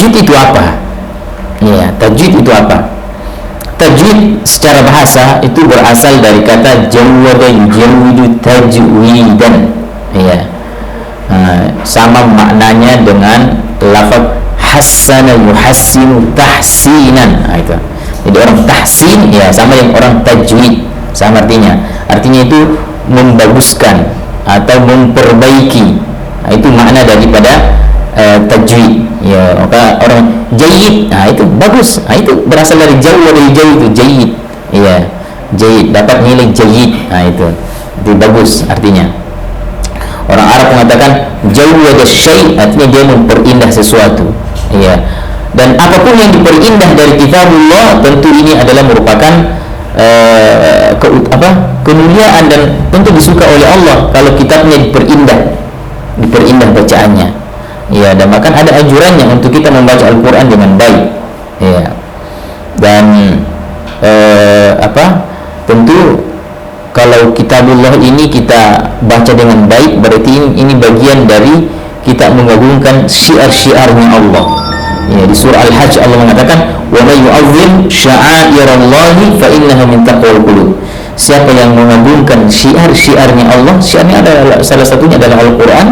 tajwid itu apa? Ya, tajwid itu apa? Tajwid secara bahasa itu berasal dari kata jawwada yujawwidu tajwidan. Ya. Sama maknanya dengan lafaz hassana yuhassinu tahsinan. Itu. Jadi orang tahsin ya sama yang orang tajwid, sama artinya. Artinya itu membaguskan atau memperbaiki. Itu makna daripada tajwid. Ya, maka orang jayyid, itu bagus. Itu berasal dari jawwada yujawwidu jayyid. Ya, jayyid dapat nilai jayyid. Itu bagus artinya. Orang Arab mengatakan jawwada syai', artinya dia memperindah sesuatu. Ya. Dan apapun yang diperindah dari kitabullah tentu ini adalah merupakan kemuliaan dan tentu disuka oleh Allah kalau kitabnya diperindah bacaannya. Ya, dan bahkan ada anjurannya untuk kita membaca Al-Quran dengan baik. Ya. Dan tentu kalau kitabullah ini kita baca dengan baik, berarti ini bagian dari kita mengagungkan syiar-syiarnya Allah. Ya, di surah Al-Hajj Allah mengatakan, "Wa may yu'azzim sya'airallahi fa innaha min taqwal qulub." Siapa yang mengagungkan syiar-syiarnya Allah, syiarnya adalah salah satunya adalah Al-Quran,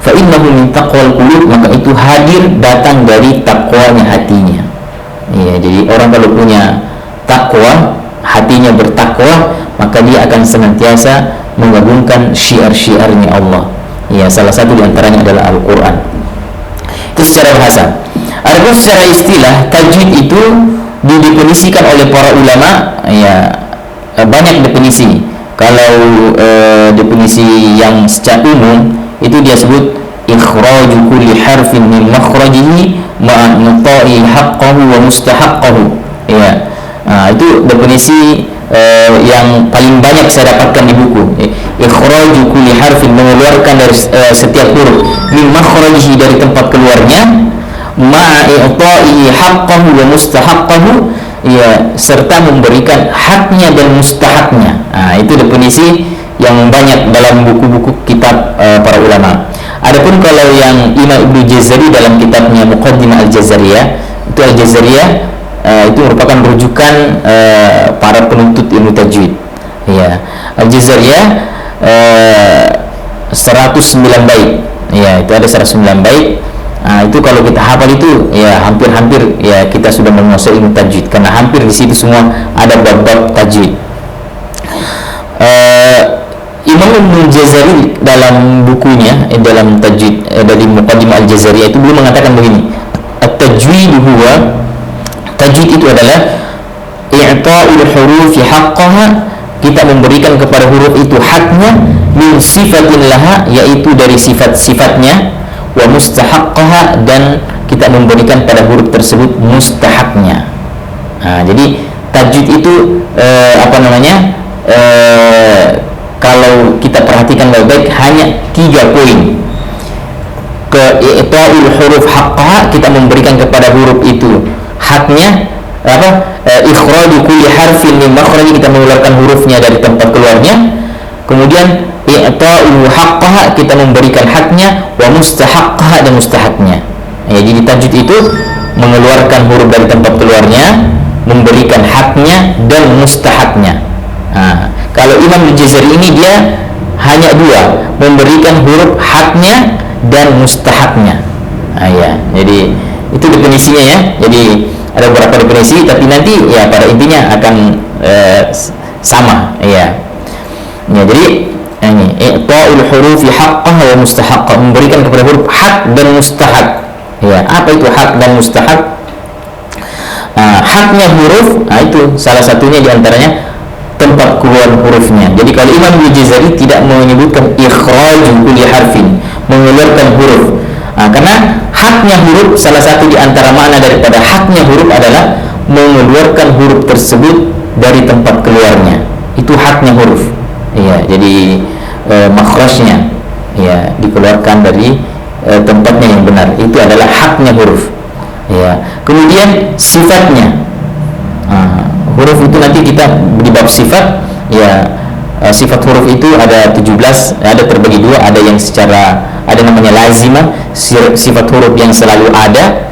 fa innahu min taqwal qulub, maka itu hadir datang dari takwanya hatinya. Ya, jadi orang kalau punya takwa, hatinya bertakwa, maka dia akan senantiasa mengagungkan syiar-syiarnya Allah. Ya, salah satu di antaranya adalah Al-Quran. Itu secara bahasa. Adapun secara istilah, tajwid itu didefinisikan oleh para ulama, ya banyak definisi. Kalau definisi yang secara umum itu dia sebut ikhraju kulli harfin min makhrajihi ma'a nuta'i haqqahu wa mustahaqqahu. Ya. Itu definisi yang paling banyak saya dapatkan di buku. Ikhraju kulli harfin, mengeluarkan dari setiap huruf min makhrajihi, dari tempat keluarnya, ma'a i'ta'ihi haqqahu wa mustahaqqahu, ya, serta memberikan haknya dan mustahaknya. Itu definisi yang banyak dalam buku-buku kitab para ulama. Adapun kalau yang Imam Ibnu Jazari dalam kitabnya Muqaddimah Al-Jazariyah, itu Al-Jazariyah itu merupakan rujukan para penuntut ilmu tajwid. Ya, Al-Jazariyah 109 bait. Ya, itu ada 109 bait. Itu kalau kita hafal itu ya hampir-hampir ya kita sudah menguasai ilmu tajwid, karena hampir di situ semua ada bab-bab tajwid. Imam Ibnu Jazari dalam bukunya dalam tajwid dari Muqaddimah Al-Jazariyah itu beliau mengatakan begini, at-tajwid huwa, tajwid itu adalah i'ta'ul hurufi haqqaha, kita memberikan kepada huruf itu haknya, min sifatin laha, yaitu dari sifat-sifatnya, wa mustahaqqaha, dan kita memberikan pada huruf tersebut mustahaknya. Jadi tajwid itu kalau kita perhatikan baik-baik hanya 3 poin. I'ta'ul huruf haqqaha, kita memberikan kepada huruf itu haknya, ikhraju kulli harfin min makhraji, kita mengeluarkan hurufnya dari tempat keluarnya. Kemudian i'ta'u haqqaha, kita memberikan haknya, wa mustahaqqaha, dan mustahaknya. Ya, jadi tajwid itu mengeluarkan huruf dari tempat keluarnya, memberikan haknya dan mustahaknya. Kalau Imam Al-Jazari ini dia hanya 2, memberikan huruf haknya dan mustahaknya. Ya, jadi itu definisinya ya. Jadi ada beberapa definisi, tapi nanti ya pada intinya akan sama. Ya, jadi ini i'ta'ul hurufi haqqaha wa mustahaqqah, memberikan kepada huruf hak dan mustahak. Ya, apa itu hak dan mustahak? Haknya huruf, itu salah satunya diantaranya tempat keluar hurufnya. Jadi kalau Imam Al-Jazari tidak menyebutkan ikhraju kulli harfin, mengeluarkan huruf, karena haknya huruf, salah satu di antara makna daripada haknya huruf adalah mengeluarkan huruf tersebut dari tempat keluarnya. Itu haknya huruf. Ya, jadi makhrajnya ya dikeluarkan dari tempatnya yang benar. Itu adalah haknya huruf. Ya. Kemudian sifatnya. Huruf itu nanti kita di bab sifat, ya sifat huruf itu ada 17, ada terbagi 2, ada yang secara, ada namanya lazimah, sifat huruf yang selalu ada,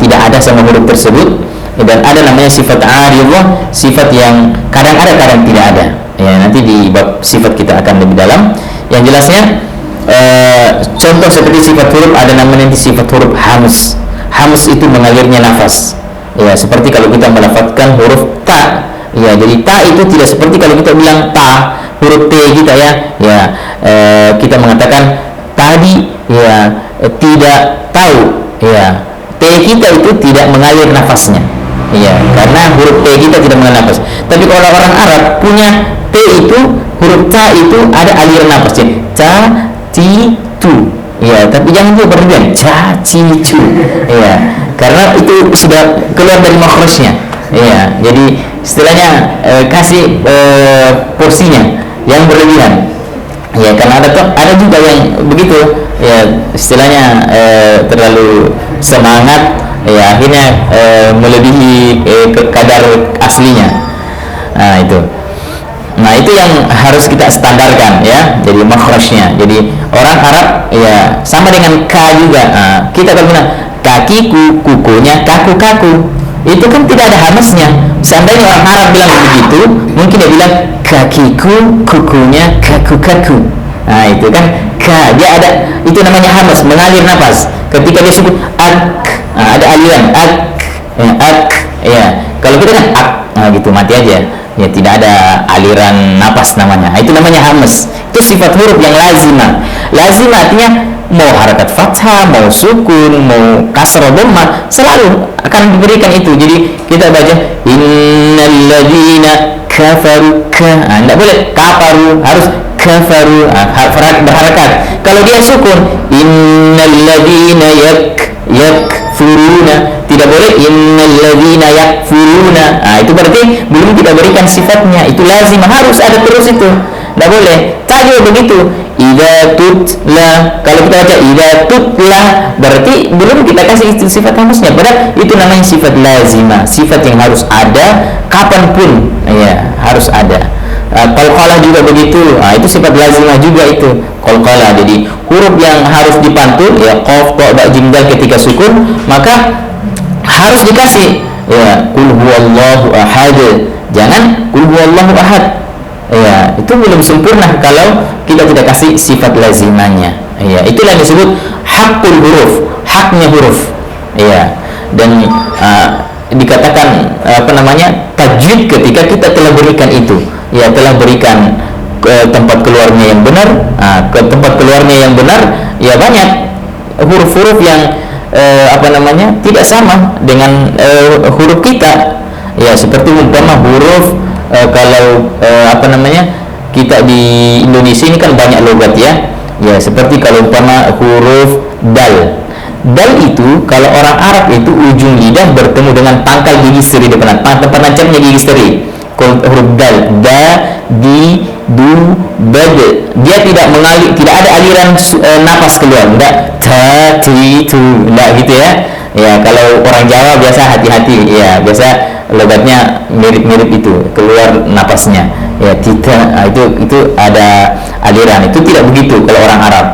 tidak ada sama huruf tersebut. Dan ada namanya sifat aridhah, sifat yang kadang ada kadang tidak ada. Ya, nanti di bab sifat kita akan lebih dalam. Yang jelasnya contoh seperti sifat huruf, ada namanya sifat huruf hams. Hams itu mengalirnya nafas. Ya, seperti kalau kita melafadzkan huruf ta. Ya, jadi ta itu tidak seperti kalau kita bilang ta, huruf t kita ya. Ya, kita mengatakan tadi ya tidak tahu. Ya, t kita itu tidak mengalir nafasnya. Ya, karena huruf t kita tidak mengalir nafas. Tapi kalau orang Arab punya t itu, huruf ta itu ada aliran nafasnya. Ta, ti, tu. Ya, tapi jangan juga berlebihan. Ca, ci, cu. Ya, karena itu sudah keluar dari makhrajnya. Ya, jadi istilahnya kasih porsinya yang berlebihan. Ya, karena ada juga yang begitu. Ya, istilahnya terlalu semangat. Ya, akhirnya melebihi kadar aslinya. Nah, itu. Nah, itu yang harus kita standarkan ya. Jadi makhrajnya. Jadi orang Arab ya sama dengan k juga. Nah, kita kalau bilang kakiku, kukunya kaku-kaku, itu kan tidak ada hamznya. Seandainya orang Arab bilang begitu, mungkin dia bilang kakiku, kukunya kaku-kaku. Nah, itu kan k, dia ada, itu namanya hamz, mengalir nafas. Ketika dia sebut ak, nah, ada aliran ak, ya, ak, ya. Kalau kita kan ak, nah gitu mati aja. Ya, tidak ada aliran napas namanya. Itu namanya hamz. Itu sifat huruf yang lazimah. Lazimah artinya mau harakat fathah, mau sukun, mau kasrah dhammah, selalu akan diberikan itu. Jadi kita baca innalladzina kafaru ka. Enggak boleh kafaru, harus kafaru, berharakat. Kalau dia sukun innalladzina yakfuruna, tidak boleh innalladzina yakfuruna. Nah, itu berarti belum kita berikan sifatnya. Itu lazim, harus ada terus itu. Tidak boleh. Tadi begitu. Idza tutla, kalau kita baca idza tutla, berarti belum kita kasih sifat hamznya. Padahal itu namanya sifat lazimah, sifat yang harus ada kapanpun. Ya, harus ada. Qalqalah juga begitu. Nah, itu sifat lazimah juga itu. Qalqalah. Jadi huruf yang harus dipantul ya qaf, ta, ba, jim, dal ketika sukun, maka harus dikasih ya qul huwallahu ahad. Jangan qul huwallahu ahad. Ya, itu belum sempurna kalau kita tidak kasih sifat lazimahnya. Ya, itulah yang disebut hakul huruf, haknya huruf. Ya. Dan dikatakan tajwid ketika kita telah berikan itu. Ya, telah berikan tempat keluarnya yang benar. Ke tempat keluarnya yang benar, ya banyak huruf-huruf yang tidak sama dengan huruf kita. Ya, seperti umpama huruf kita di Indonesia ini kan banyak logat ya. Ya, seperti kalau umpama huruf dal. Dal itu kalau orang Arab itu ujung lidah bertemu dengan pangkal gigi seri depan, tempat nancapnya gigi seri. Kalau huruf dal, da, di, du, bad, dia tidak mengalir, tidak ada aliran nafas keluar, enggak ta, ti, tu, enggak gitu ya. Ya, kalau orang Jawa biasa hati-hati, ya biasa logatnya mirip-mirip itu, keluar napasnya. Ya, tidak, itu ada aliran. Itu tidak begitu kalau orang Arab.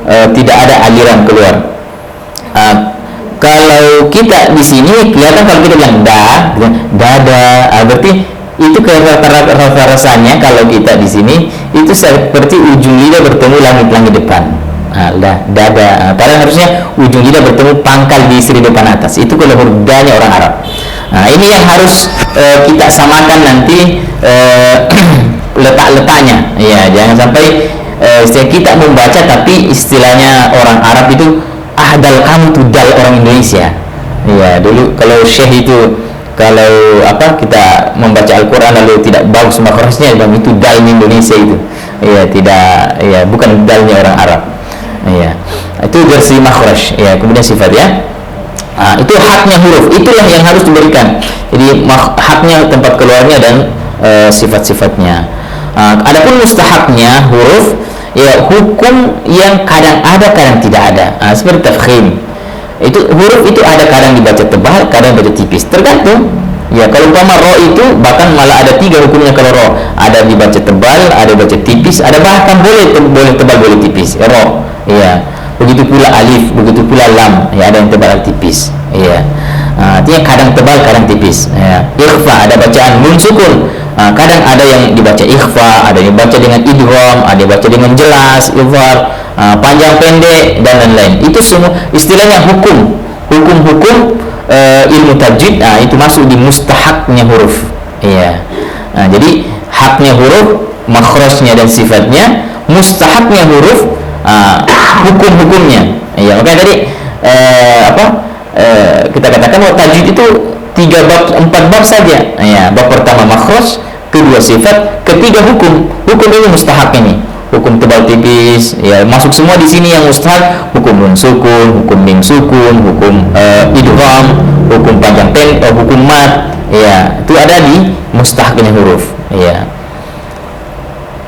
Tidak ada aliran keluar. Kalau kita di sini kelihatan, kalau kita bilang dada, berarti itu rasanya kalau kita di sini itu seperti ujung lidah bertemu langit-langit depan. Dada. Padahal harusnya ujung lidah bertemu pangkal di seri depan atas. Itu kalau huruf da-nya orang Arab. Nah, ini yang harus kita samakan nanti letak-letaknya. Ya, jangan sampai kita membaca tapi istilahnya orang Arab itu dal, kamu tuh dal orang Indonesia. Ya, dulu kalau syekh itu kalau kita membaca Al-Qur'an lalu tidak bagus makhrajnya, dan itu dal Indonesia itu. Ya, tidak, ya bukan dalnya orang Arab. Ya, itu versi makhraj. Ya, kemudian sifat ya. Itu haknya huruf, itulah yang harus diberikan. Jadi haknya tempat keluarnya dan sifat-sifatnya. Adapun mustahaknya huruf, ya hukum yang kadang ada kadang tidak ada. Seperti tafkhim. Itu huruf itu ada kadang dibaca tebal, kadang dibaca tipis. Tergantung. Ya, kalau umpama ro itu bahkan malah ada 3 hukumnya kalau ro. Ada dibaca tebal, ada dibaca tipis, ada bahkan boleh tebal boleh tipis. Ya, ro. Ya. begitu pula alif, begitu pula lam, ya ada yang tebal, ada tipis, ya. Artinya kadang tebal, kadang tipis, ya. Ikhfa, ada bacaan nun sukun, kadang ada yang dibaca ikhfa, ada yang dibaca dengan idgham, ada yang dibaca dengan jelas, izhar, panjang pendek dan lain-lain. Itu semua istilahnya hukum ilmu tajwid. Itu masuk di mustahaknya huruf, ya. Jadi haknya huruf, makhrajnya dan sifatnya, mustahaknya huruf, hukum-hukumnya, ya. Makanya tadi kita katakan bahwa tajwid itu 4 bab saja, ya. Bab pertama makhraj, kedua sifat, ketiga hukum. Hukum ini mustahak, ini hukum tebal tipis, ya, masuk semua di sini yang mustahak. Hukum nun sukun, hukum mim sukun, hukum idgham, hukum panjang pendek, hukum mat, ya, itu ada di mustahaknya huruf, ya.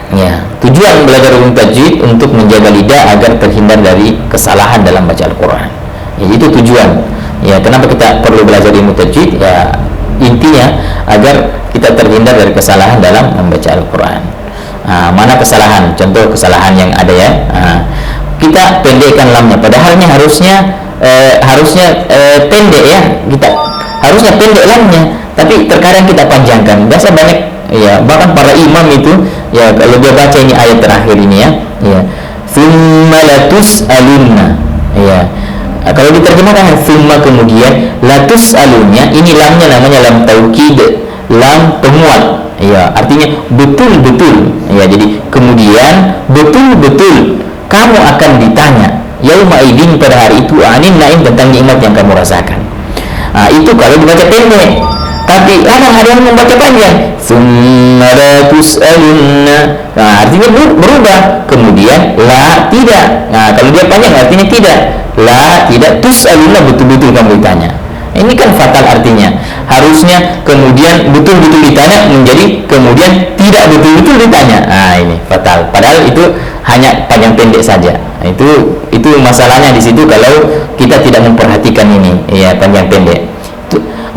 Ya, tujuan belajar ilmu tajwid untuk menjaga lidah agar terhindar dari kesalahan dalam baca Al-Quran. Ya, itu tujuan. Ya, kenapa kita perlu belajar ilmu tajwid? Ya, intinya agar kita terhindar dari kesalahan dalam membaca Al-Quran. Mana kesalahan? Contoh kesalahan yang ada, ya. Kita pendekkan lamnya, padahalnya harusnya pendek, ya. Kita harusnya pendek lamnya, tapi terkadang kita panjangkan. Biasa banyak, ya, bahkan para imam itu, ya, kalau dia baca ini ayat terakhir ini, ya, thumma latus'alunna, ya. Kalau diterjemahkan thumma kemudian latus'alunnya, ini lamnya namanya lam taukid, lam penguat, ya, artinya betul-betul, ya. Jadi kemudian betul-betul kamu akan ditanya yauma idin, pada hari itu, anin naim, tentang nikmat yang kamu rasakan. Itu kalau dibaca pendek. Tapi ada yang membaca panjang, summa la tus'alunna, artinya berubah. Kemudian la, tidak. Kalau dia panjang artinya tidak. La, tidak, tus'alunna, betul-betul kamu ditanya. Ini kan fatal artinya. Harusnya kemudian betul-betul ditanya menjadi kemudian tidak betul-betul ditanya. Ini fatal. Padahal itu hanya panjang pendek saja. Itu masalahnya di situ kalau kita tidak memperhatikan ini, ya, panjang pendek.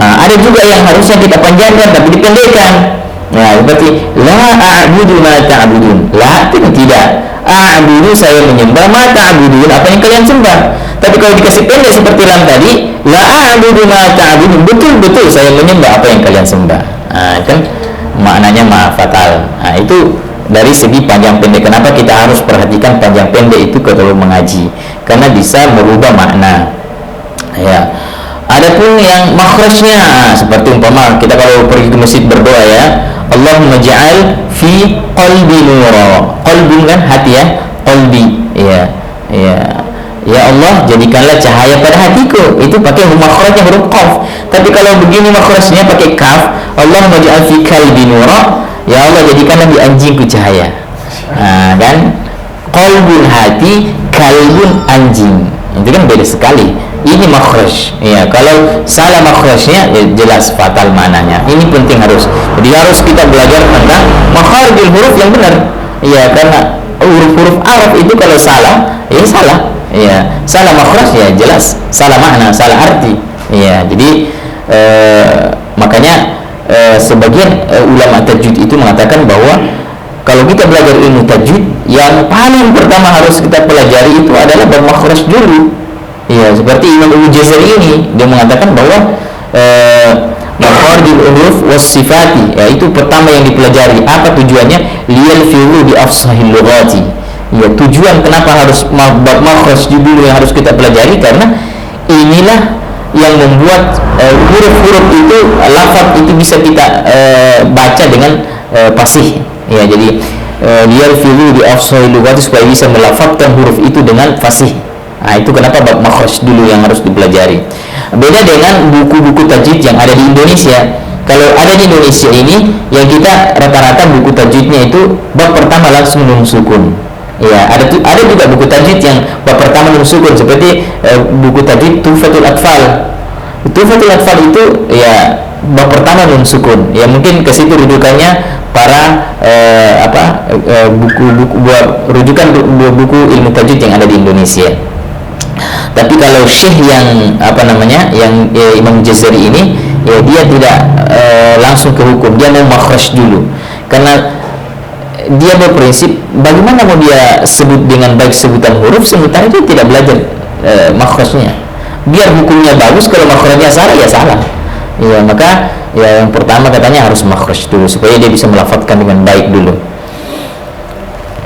Ada juga yang harusnya kita panjangkan tapi dipendekkan. Ya, seperti la a'budu ma ta'budun. La, tidak. A'budu, saya menyembah, ma ta'budun, apa yang kalian sembah. Tapi kalau dikasih pendek seperti lam tadi, la a'budu ma ta'budun, betul-betul saya menyembah apa yang kalian sembah. Kan maknanya fatal. Itu dari segi panjang pendek. Kenapa kita harus perhatikan panjang pendek itu kalau mengaji? Karena bisa merubah makna, ya. Adapun yang makhrajnya, seperti umpama kita kalau pergi ke masjid berdoa, ya, Allahumma ja'al fi qalbi nura. Qalbun kan hati, ya, qalbi, ya, ya. Ya Allah, jadikanlah cahaya pada hatiku. Itu pakai makhrajnya huruf qaf. Tapi kalau begini makhrajnya pakai kaf, Allahumma ja'al fi qalbi nura, ya Allah, jadikanlah di anjingku cahaya. Kan qalbun hati, kalbun anjing. Itu kan beda sekali. Ini makhraj, ya. Kalau salah makhrajnya, ya, jelas fatal maknanya. Ini penting harus. Jadi harus kita belajar tentang makharijul huruf yang benar, ya. Karena huruf-huruf Arab itu kalau salah, ya salah, ya. Salah makhraj, ya jelas salah makna, salah arti, ya. Jadi makanya sebagian ulama tajwid itu mengatakan bahwa kalau kita belajar ilmu tajwid, yang paling pertama harus kita pelajari itu adalah bermakhraj dulu. Ya, seperti Imam Al-Jazari ini, dia mengatakan bahwa makharijul huruf was sifati, ya, itu pertama yang dipelajari. Apa tujuannya? Liyal fi'lu bi afsahil lughati. Ya, tujuan kenapa harus makhraj dulu yang harus kita pelajari, karena inilah yang membuat huruf-huruf itu, lafaz itu bisa kita baca dengan fasih. Ya, jadi liyal fi'lu bi afsahil lughati, supaya bisa melafazkan huruf itu dengan fasih. Itu kenapa bab makhraj dulu yang harus dipelajari. Beda dengan buku-buku tajwid yang ada di Indonesia. Kalau ada di Indonesia ini, yang kita rata-rata buku tajwidnya itu bab pertama langsung nun sukun. Ya, ada juga buku tajwid yang bab pertama nun sukun, seperti buku tajwid Tuhfatul Atfal. Tuhfatul Atfal itu, ya, bab pertama nun sukun. Ya, mungkin ke situ rujukannya para rujukan buku ilmu tajwid yang ada di Indonesia. Tapi kalau syekh yang Imam Jazari ini, ya, dia tidak langsung ke hukum, dia mau makhraj dulu. Karena dia berprinsip bagaimana mau dia sebut dengan baik sebutan huruf sementara dia tidak belajar makhrajnya. Biar hukumnya bagus, kalau makhrajnya salah ya salah. Ya, maka ya yang pertama katanya harus makhraj dulu supaya dia bisa melafadzkan dengan baik dulu.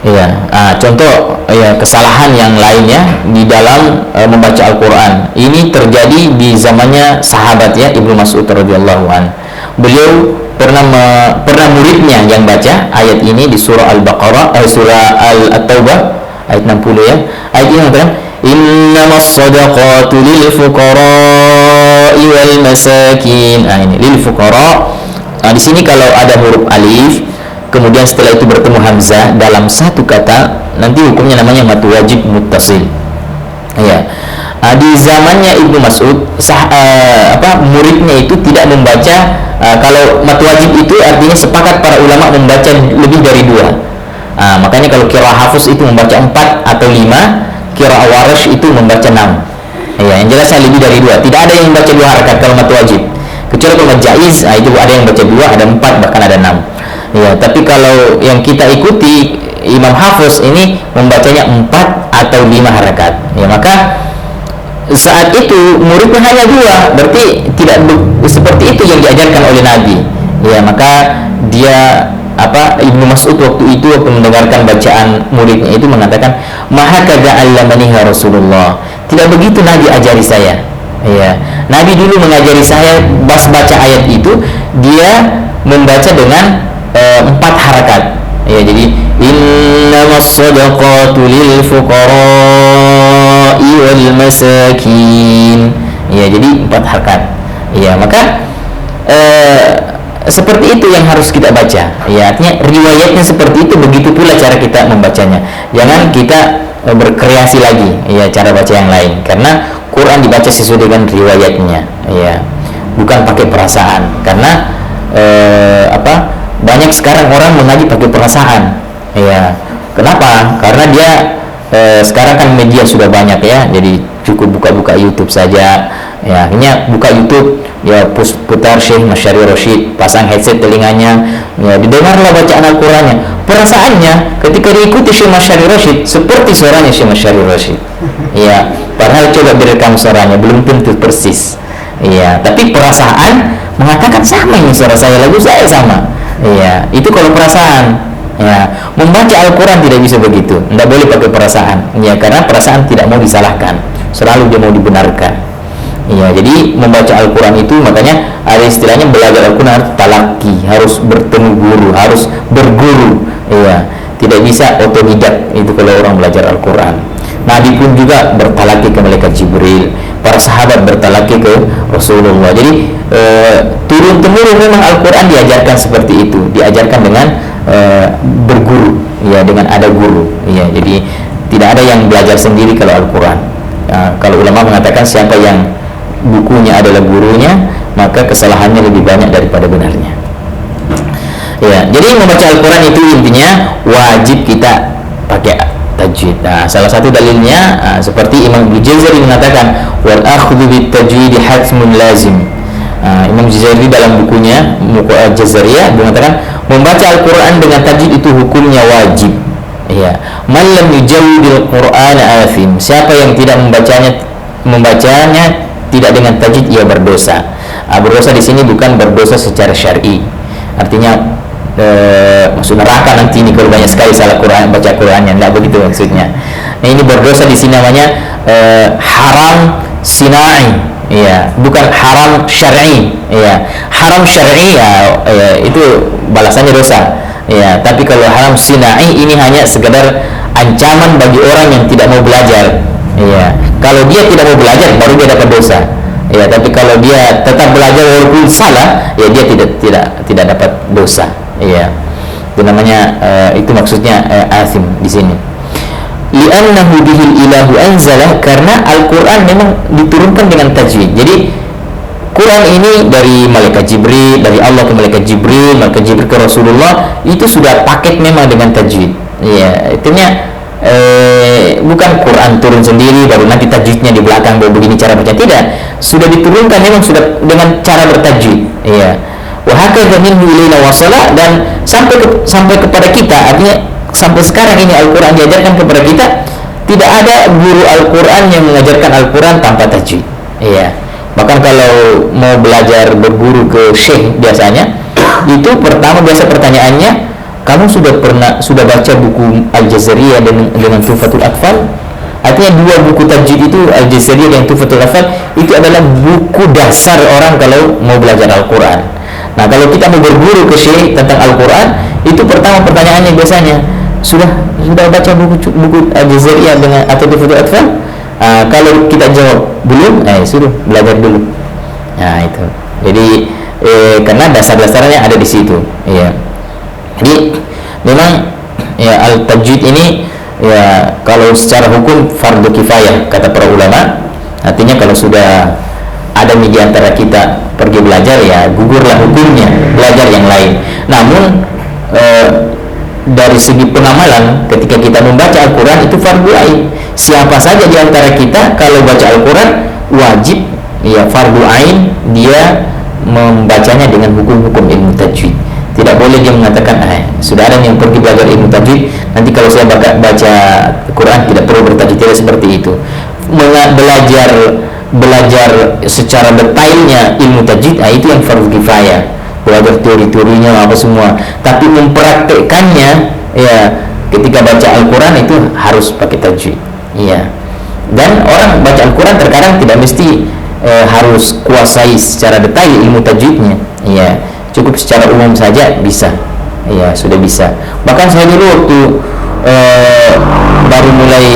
Ya, contoh ya kesalahan yang lainnya di dalam membaca Al-Qur'an. Ini terjadi di zamannya sahabat ya, Ibnu Mas'ud radhiyallahu an. Beliau pernah muridnya yang baca ayat ini di surah Al-Baqarah, surah At-Taubah ayat 60 ya. Ayat ini mengatakan innamas shadaqatu lil fuqara'i wal masakin. Ini lil fuqara. Di sini kalau ada huruf alif kemudian setelah itu bertemu hamzah dalam satu kata, nanti hukumnya namanya mad wajib muttasil. Ya. Di zamannya Ibnu Mas'ud muridnya itu tidak membaca kalau mad wajib itu artinya sepakat para ulama membaca lebih dari 2. Makanya kalau qiraah Hafs itu membaca 4 atau 5, qiraah Warsh itu membaca 6. Ya, yang jelasnya lebih dari 2. Tidak ada yang membaca 2 harakat kalau mad wajib. Kecuali kalau mad jaiz, itu ada yang baca 2, ada 4, bahkan ada 6. Ya, tapi kalau yang kita ikuti Imam Hafiz ini membacanya 4 atau 5 harakat. Ya, maka saat itu muridnya hanya 2, berarti tidak seperti itu yang diajarkan oleh Nabi. Ya, maka dia Ibnu Mas'ud waktu mendengarkan bacaan muridnya itu mengatakan, "Maha kaga allamani Rasulullah." Tidak begitu Nabi ajari saya. Ya, Nabi dulu mengajari saya baca ayat itu dia membaca dengan 4 harakat. Ya, jadi innamas shadaqatu lil fuqara'i wal masakin. Ya, jadi 4 harakat. Ya, maka seperti itu yang harus kita baca. Ya, artinya riwayatnya seperti itu, begitu pula cara kita membacanya. Jangan kita berkreasi lagi ya cara baca yang lain, karena Quran dibaca sesuai dengan riwayatnya. Ya, bukan pakai perasaan. Karena banyak sekarang orang mengaji pakai perasaan. Ya, kenapa? Karena dia sekarang kan media sudah banyak ya, jadi cukup buka-buka YouTube saja. Ya, akhirnya buka YouTube, ya putar Syekh Masyari Rashid, pasang headset telinganya, ya didengarlah bacaan Al-Qur'annya. Perasaannya ketika diikuti Syekh Masyari Rashid seperti suaranya Syekh Masyari Rashid. Ya, padahal coba direkam suaranya belum tentu persis. Ya, tapi perasaan mengatakan sama ini suara saya, lagu saya sama. Ya, itu kalau perasaan. Ya, membaca Al-Quran tidak bisa begitu, tidak boleh pakai perasaan. Ya, karena perasaan tidak mau disalahkan, selalu dia mau dibenarkan. Ya, jadi membaca Al-Quran itu makanya ada istilahnya belajar Al-Quran harus talaki, harus bertemu guru, harus berguru. Ya, tidak bisa otodidak itu kalau orang belajar Al-Quran. Nabi pun juga bertalaki ke malaikat Jibril, para sahabat bertalaki ke Rasulullah. Jadi turun temurun memang Al-Quran diajarkan seperti itu, diajarkan dengan berguru, ya, dengan ada guru. Ya, jadi tidak ada yang belajar sendiri kalau Al-Quran. Kalau ulama mengatakan siapa yang bukunya adalah gurunya, maka kesalahannya lebih banyak daripada benarnya. Ya, jadi membaca Al-Quran itu intinya wajib kita pakai tajwid. Nah, salah satu dalilnya seperti Imam Al-Jazari mengatakan wal akhdhu bit tajwid hatmun lazim. Imam Al-Jazari dalam bukunya Al-Jazariyah mengatakan membaca Al-Quran dengan tajwid itu hukumnya wajib. Ya, man lam yujawwidil Qur'an athim. Siapa yang tidak membacanya tidak dengan tajwid, ia berdosa. Berdosa di sini bukan berdosa secara syar'i. Artinya masuk neraka nanti ini kalau banyak sekali salah Quran, baca Qurannya, tidak begitu maksudnya. Nah, ini berdosa di sini namanya haram sinai, ya, bukan haram syar'i. Ya, haram syar'i ya, itu balasannya dosa. Ya, tapi kalau haram sinai ini hanya sekedar ancaman bagi orang yang tidak mau belajar. Ya, kalau dia tidak mau belajar baru dia dapat dosa. Ya, tapi kalau dia tetap belajar walaupun salah, ya dia tidak dapat dosa. Ya, itu namanya itu maksudnya asim di sini. Li'annahu bihil ilahu anzalah, karena Al-Quran memang diturunkan dengan tajwid. Jadi Quran ini dari malaikat Jibril, dari Allah ke malaikat Jibril ke Rasulullah, itu sudah paket memang dengan tajwid. Ya, artinya bukan Quran turun sendiri baru nanti tajwidnya di belakang begini cara baca, tidak, sudah diturunkan memang sudah dengan cara bertajwid. Iya, wa hakadha minhu ilaina wasala, dan sampai kepada kita, artinya sampai sekarang ini Al-Quran diajarkan kepada kita. Tidak ada guru Al-Quran yang mengajarkan Al-Quran tanpa tajwid. Iya. Bahkan kalau mau belajar berguru ke syekh biasanya, itu pertama biasa pertanyaannya, kamu sudah baca buku Al-Jazariyah dengan Tuhfatul Atfal? Artinya dua buku tajwid itu, Al-Jazariyah dan Tuhfatul Atfal, itu adalah buku dasar orang kalau mau belajar Al-Quran. Nah, kalau kita mau berguru ke syekh tentang Al-Quran, itu pertama pertanyaannya biasanya, sudah baca buku Al-Jazariyah dengan atau Tuhfatul Atfal? Kalau kita jawab belum, suruh belajar dulu. Nah, itu. Jadi karena dasar-dasarnya ada di situ. Iya. Jadi memang ya al-tajwid ini ya kalau secara hukum fardu kifayah kata para ulama. Artinya kalau sudah ada di antara kita pergi belajar, ya gugurlah hukumnya, belajar yang lain. Namun dari segi pengamalan, ketika kita membaca Al-Quran itu fardu ain. Siapa saja di antara kita kalau baca Al-Quran wajib, ya fardu ain dia membacanya dengan hukum-hukum ilmu tajwid. Tidak boleh dia mengatakan, sudah ada yang pergi belajar ilmu tajwid, nanti kalau saya baca Quran tidak perlu bertajwid. Tidak seperti itu. Belajar secara detailnya ilmu tajwid, itu yang fardu kifayah. Belajar teori-teorinya apa semua, tapi mempraktekkannya ya ketika baca Al-Quran itu harus pakai tajwid. Iya. Dan orang baca Al-Quran terkadang tidak mesti harus kuasai secara detail ilmu tajwidnya. Iya, cukup secara umum saja bisa. Iya, sudah bisa. Bahkan saya dulu waktu baru mulai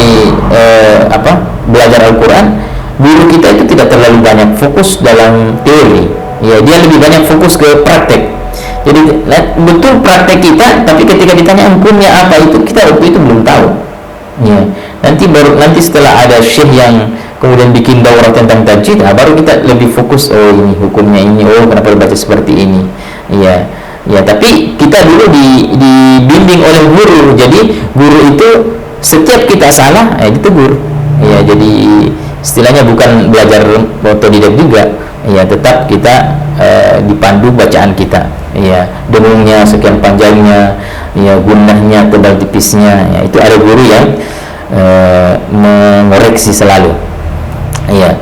belajar Al-Quran, guru kita itu tidak terlalu banyak fokus dalam teori. Ya, dia lebih banyak fokus ke praktek. Jadi betul praktek kita, tapi ketika ditanya hukumnya apa itu, kita waktu itu belum tahu. Ya, nanti setelah ada syekh yang kemudian bikin daurah tentang tajwid, baru kita lebih fokus, oh ini hukumnya ini, oh kenapa dibaca seperti ini. Ya, tapi kita dulu dibimbing oleh guru. Jadi guru itu setiap kita salah, ditegur. Ya, jadi istilahnya bukan belajar otodidak juga. Ya, tetap kita dipandu bacaan kita. Ya, dengungnya sekian panjangnya, ya gunnahnya, tebal tipisnya. Ya, itu ada guru yang mengoreksi selalu. Ya.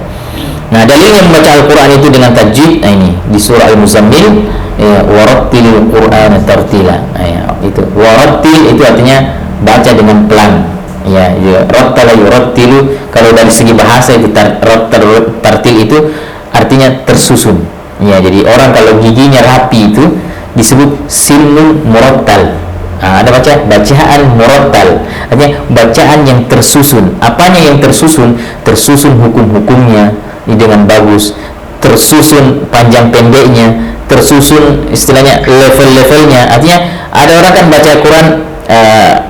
Nah, dalilnya membaca Al-Quran itu dengan tajwid, ini di surah Al-Muzammil, ya, warattilil Qur'ana tartila. Ya, itu warattil itu artinya baca dengan pelan. Ya, rattala yurattilu, kalau dari segi bahasa itu tartil itu artinya tersusun. Ya, jadi orang kalau giginya rapi itu disebut sinun murattal. Ada bacaan murattal, artinya bacaan yang tersusun. Apanya yang tersusun? Tersusun hukum-hukumnya dengan bagus, tersusun panjang pendeknya, tersusun istilahnya level-levelnya. Artinya ada orang kan baca Quran,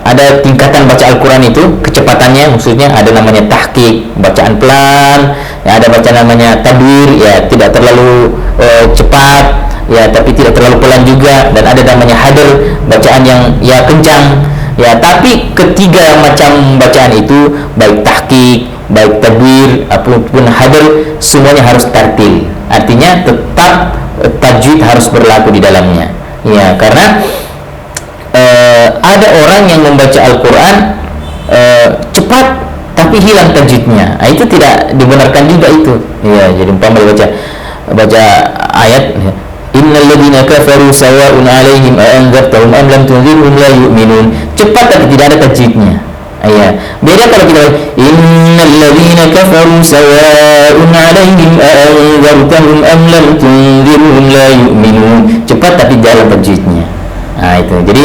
ada tingkatan baca Al-Quran itu kecepatannya, maksudnya ada namanya tahqiq, bacaan pelan, ya, ada bacaan namanya tadwir, ya tidak terlalu cepat, ya tapi tidak terlalu pelan juga, dan ada namanya hadr, bacaan yang ya kencang, ya. Tapi ketiga macam bacaan itu, baik tahqiq, baik tadwir ataupun hadr, semuanya harus tartil. Artinya tetap tajwid harus berlaku di dalamnya. Ya, karena ada orang yang membaca Al-Quran cepat tapi hilang tajwidnya. Itu tidak dibenarkan juga itu. Ya, jadi umpama baca ayat, innal ladzina kafaru sawa'un 'alaihim a anzartahum am lam tunzirhum la yu'minun. Cepat tapi tidak ada tajwidnya. Ya. Beda kalau kita innal ladzina kafaru sawa'un 'alaihim a anzartahum am lam tunzirhum la yu'minun. Cepat tapi jalan tajwidnya. Itu. Jadi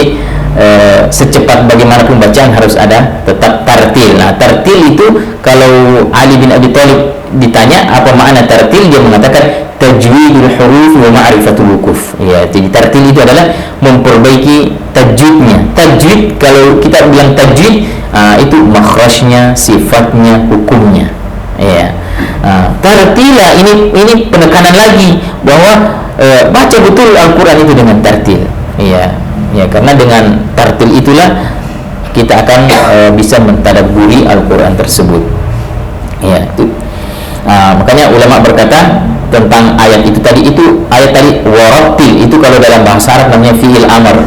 secepat bagaimanapun bacaan harus ada tetap tartil. Nah, tartil itu kalau Ali bin Abi Thalib ditanya apa makna tartil, dia mengatakan tajwidul huruf wa ma'rifatul wukuf. Ya, jadi tartil itu adalah memperbaiki tajwidnya. Tajwid, kalau kita bilang tajwid, itu makhrajnya, sifatnya, hukumnya. Ya. Tartila ini penekanan lagi bahwa baca betul Al-Quran itu dengan tartil. Ya, karena dengan tartil itulah kita akan bisa mentadabburi Al-Quran tersebut. Ya, itu. Makanya ulama berkata tentang ayat itu tadi. Itu ayat tadi warattil, itu kalau dalam bahasa Arab namanya fi'il amr.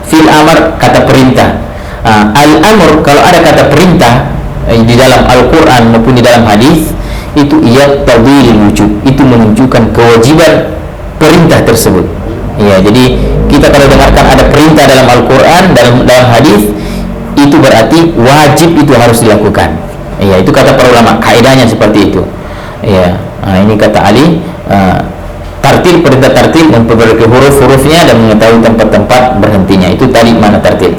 Fi'il amr kata perintah. Al-amr kalau ada kata perintah di dalam Al-Quran maupun di dalam hadis, itu ia tadil wujub, itu menunjukkan kewajiban perintah tersebut. Ya, jadi kita kalau dengarkan ada perintah dalam Al-Quran, dalam hadis, itu berarti wajib, itu harus dilakukan. Ya, itu kata para ulama, kaidahnya seperti itu. Ya, ini kata Ali, tartil, perintah tartil, memperbaiki huruf-hurufnya dan mengetahui tempat-tempat berhentinya. Itu tadi mana tartil.